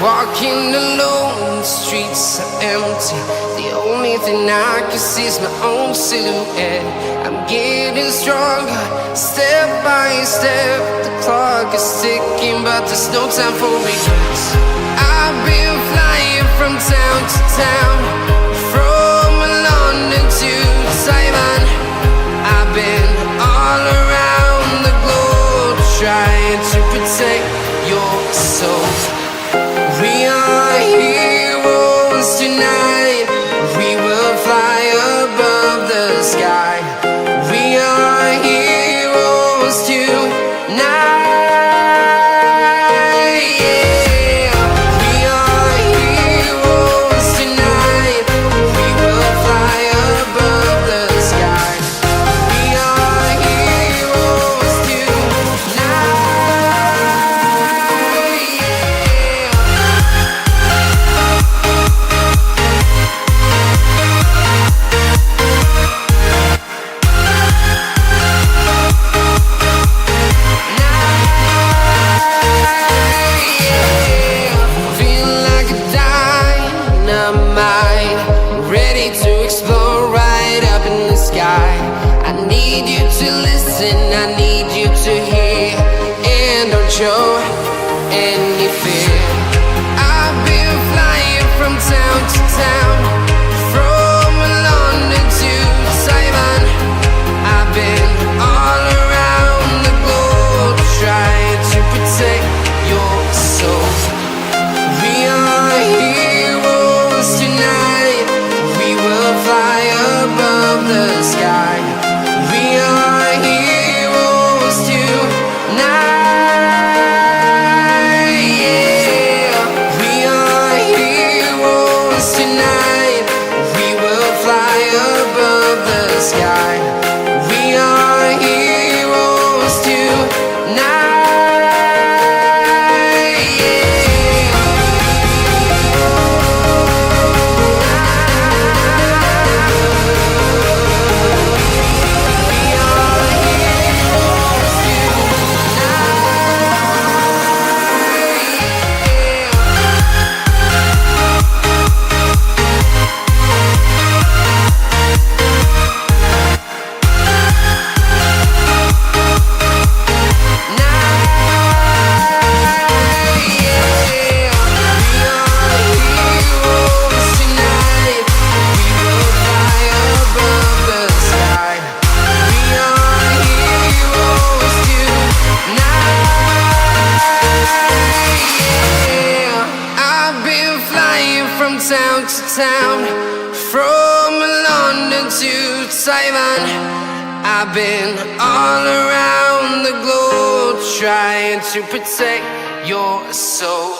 Walking alone, the streets are empty. The only thing I can see is my own silhouette. I'm getting stronger, step by step. The clock is ticking, but there's no time for regrets. I've been flying from town to town, from London to Taiwan. I've been all around the globe, trying to protect your soul. We are heroes tonight. We will fly above the sky. We are heroes tonight. Yeah. We are heroes tonight. We will fly above the sky. We are heroes tonight. Ready to explore right up in the sky. I need you to listen, I need you to hear, and don't show any fear. I've been flying from town to town, from London to Taiwan. I've been all around the globe, trying to protect your soul. We are heroes tonight. We will fly above the sky. We are heroes tonight. Yeah. We are heroes tonight. We will fly above the sky. We are heroes tonight. From town to town, from London to Taiwan. I've been all around the globe, trying to protect your soul.